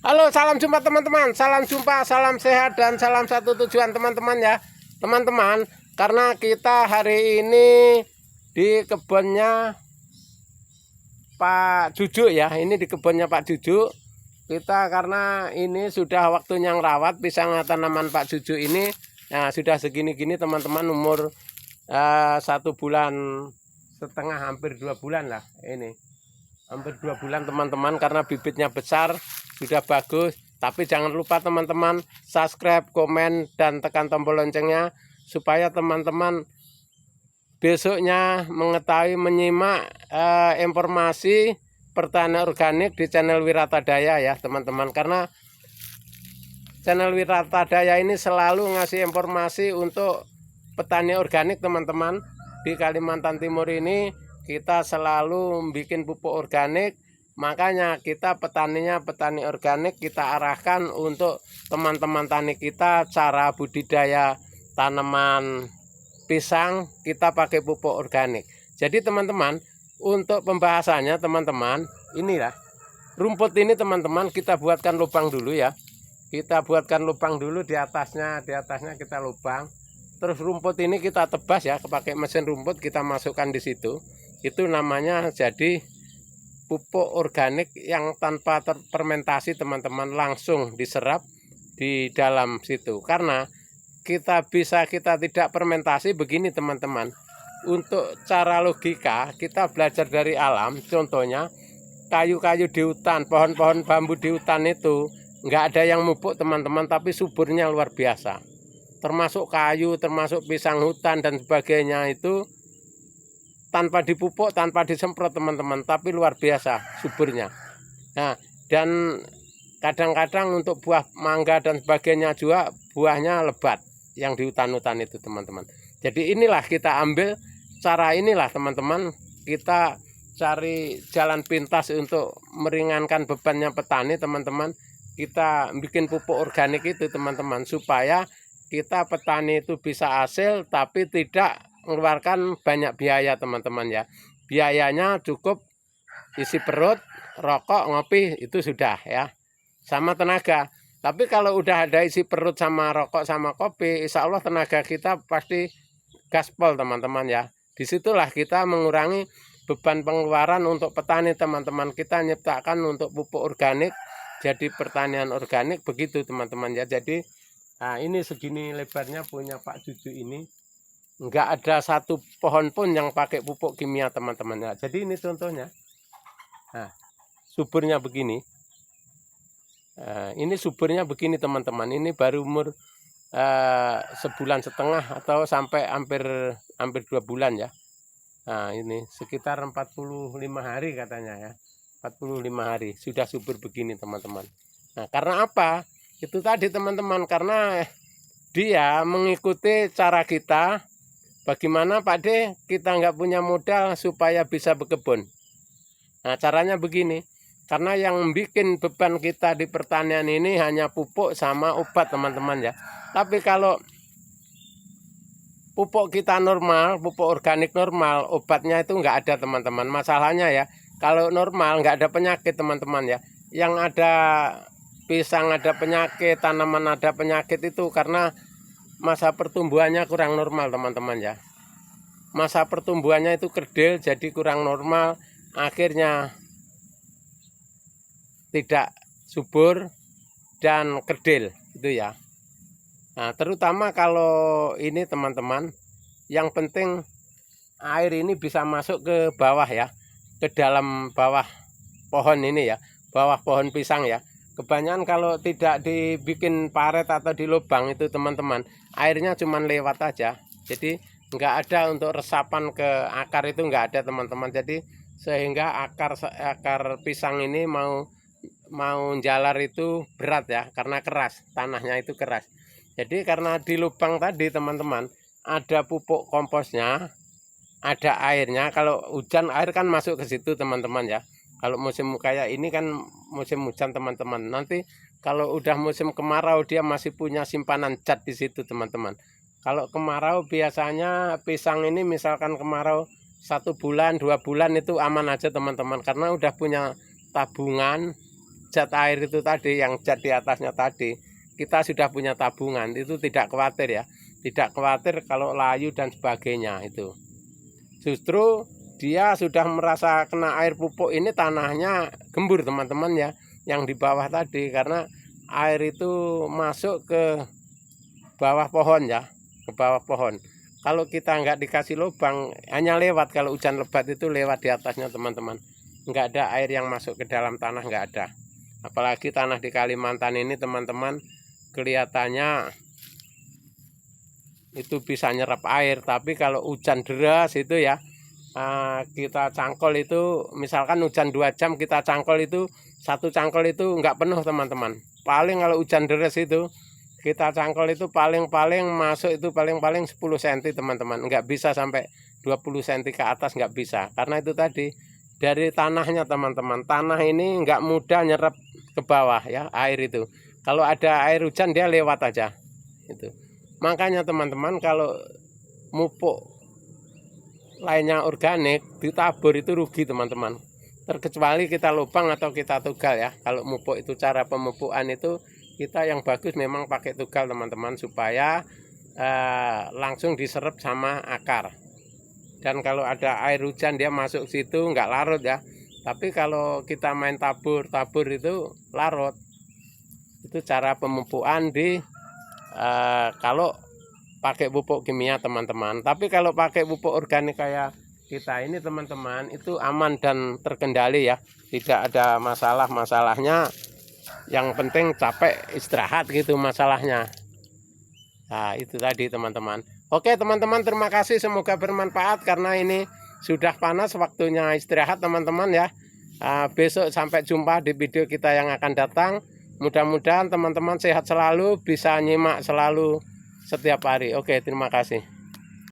Halo, salam jumpa teman-teman. Salam jumpa, salam sehat, dan salam satu tujuan teman-teman ya. Teman-teman, karena kita hari ini di kebunnya Pak Jujuk ya. Ini di kebunnya Pak Jujuk. Kita karena ini sudah waktunya ngerawat pisang tanaman Pak Jujuk ini. Nah, sudah segini-gini teman-teman, umur 1,5 bulan, hampir 2 bulan lah ini. Hampir 2 bulan teman-teman, karena bibitnya besar, sudah bagus. Tapi jangan lupa teman-teman subscribe, komen, dan tekan tombol loncengnya supaya teman-teman besoknya mengetahui, menyimak informasi pertanian organik di channel Wiratadaya ya teman-teman. Karena channel Wiratadaya ini selalu ngasih informasi untuk petani organik teman-teman. Di Kalimantan Timur ini kita selalu bikin pupuk organik, makanya kita petaninya petani organik, kita arahkan untuk teman-teman tani kita cara budidaya tanaman pisang kita pakai pupuk organik. Jadi teman-teman, untuk pembahasannya teman-teman, inilah rumput ini teman-teman, kita buatkan lubang dulu ya. Kita buatkan lubang dulu di atasnya kita lubang. Terus rumput ini kita tebas ya, pakai mesin rumput kita masukkan di situ. Itu namanya jadi pupuk organik yang tanpa fermentasi teman-teman, langsung diserap di dalam situ. Karena kita tidak fermentasi begini teman-teman. Untuk cara logika kita belajar dari alam. Contohnya kayu-kayu di hutan, pohon-pohon bambu di hutan itu nggak ada yang mupuk teman-teman, tapi suburnya luar biasa. Termasuk kayu, termasuk pisang hutan dan sebagainya itu tanpa dipupuk, tanpa disemprot teman-teman, tapi luar biasa suburnya. Nah, dan kadang-kadang untuk buah mangga dan sebagainya juga buahnya lebat yang di hutan-hutan itu teman-teman. Jadi inilah kita ambil cara inilah teman-teman, kita cari jalan pintas untuk meringankan bebannya petani teman-teman. Kita bikin pupuk organik itu teman-teman, supaya kita petani itu bisa hasil tapi tidak mengeluarkan banyak biaya teman-teman ya. Biayanya cukup isi perut, rokok, ngopi, itu sudah ya, sama tenaga. Tapi kalau udah ada isi perut sama rokok sama kopi, insya Allah tenaga kita pasti gaspol teman-teman ya. Disitulah kita mengurangi beban pengeluaran untuk petani teman-teman. Kita nyiptakan untuk pupuk organik, jadi pertanian organik begitu teman-teman ya. Jadi nah, ini segini lebarnya punya Pak Jujuk ini. Enggak ada satu pohon pun yang pakai pupuk kimia teman-teman ya. Jadi ini contohnya. Nah, suburnya begini. Ini suburnya begini teman-teman. Ini baru umur 1,5 bulan atau sampai hampir 2 bulan ya. Nah, ini sekitar 45 hari katanya ya. 45 hari sudah subur begini teman-teman. Nah, karena apa? Itu tadi teman-teman, karena dia mengikuti cara kita. Bagaimana Pak De, kita nggak punya modal supaya bisa berkebun. Nah, caranya begini. Karena yang bikin beban kita di pertanian ini hanya pupuk sama obat teman-teman ya. Tapi kalau pupuk kita normal, pupuk organik normal, obatnya itu nggak ada teman-teman. Masalahnya ya, kalau normal nggak ada penyakit teman-teman ya. Yang ada pisang ada penyakit, tanaman ada penyakit itu karena masa pertumbuhannya kurang normal teman-teman ya. Masa pertumbuhannya itu kerdil, jadi kurang normal, akhirnya tidak subur dan kerdil itu ya. Nah, terutama kalau ini teman-teman, yang penting air ini bisa masuk ke bawah ya, ke dalam bawah pohon ini ya, bawah pohon pisang ya. Kebanyakan kalau tidak dibikin paret atau di lubang itu teman-teman, airnya cuma lewat aja. Jadi nggak ada untuk resapan ke akar, itu nggak ada teman-teman. Jadi sehingga akar pisang ini mau jalar itu berat ya, karena keras, tanahnya itu keras. Jadi karena di lubang tadi teman-teman ada pupuk komposnya, ada airnya. Kalau hujan air kan masuk ke situ teman-teman ya. Kalau musim kayak ini kan musim hujan teman-teman. Nanti kalau udah musim kemarau dia masih punya simpanan zat di situ teman-teman. Kalau kemarau biasanya pisang ini misalkan kemarau 1 bulan 2 bulan itu aman aja teman-teman, karena udah punya tabungan zat air itu tadi, yang zat di atasnya tadi, kita sudah punya tabungan, itu tidak khawatir ya. Tidak khawatir kalau layu dan sebagainya itu. Justru dia sudah merasa kena air pupuk ini, tanahnya gembur teman-teman ya, yang di bawah tadi, karena air itu masuk ke bawah pohon ya, ke bawah pohon. Kalau kita nggak dikasih lubang, hanya lewat, kalau hujan lebat itu lewat di atasnya teman-teman. Nggak ada air yang masuk ke dalam tanah, nggak ada. Apalagi tanah di Kalimantan ini teman-teman, kelihatannya itu bisa nyerap air. Tapi kalau hujan deras itu ya, kita cangkol itu, misalkan hujan 2 jam kita cangkol itu, 1 cangkol itu nggak penuh teman-teman. Paling kalau hujan deras itu, kita cangkol itu paling-paling masuk itu paling-paling 10 cm teman-teman. Nggak bisa sampai 20 cm ke atas, nggak bisa. Karena itu tadi, dari tanahnya teman-teman. Tanah ini nggak mudah nyerap ke bawah ya, air itu. Kalau ada air hujan dia lewat aja. Itu. Makanya teman-teman, kalau pupuk lainnya organik ditabur itu rugi teman-teman. Terkecuali kita lubang atau kita tugal ya. Kalau pupuk itu, cara pemupukan itu kita yang bagus memang pakai tugal teman-teman, supaya langsung diserap sama akar. Dan kalau ada air hujan dia masuk situ nggak larut ya. Tapi kalau kita main tabur itu larut. Itu cara pemupukan di kalau pakai pupuk kimia teman-teman. Tapi kalau pakai pupuk organik kayak kita ini teman-teman, itu aman dan terkendali ya. Tidak ada masalahnya. Yang penting capek istirahat gitu masalahnya. Nah itu tadi teman-teman. Oke teman-teman, terima kasih, semoga bermanfaat. Karena ini sudah panas, waktunya istirahat teman-teman ya. Besok sampai jumpa di video kita yang akan datang. Mudah-mudahan teman-teman sehat selalu, bisa nyimak selalu setiap hari. Oke, terima kasih.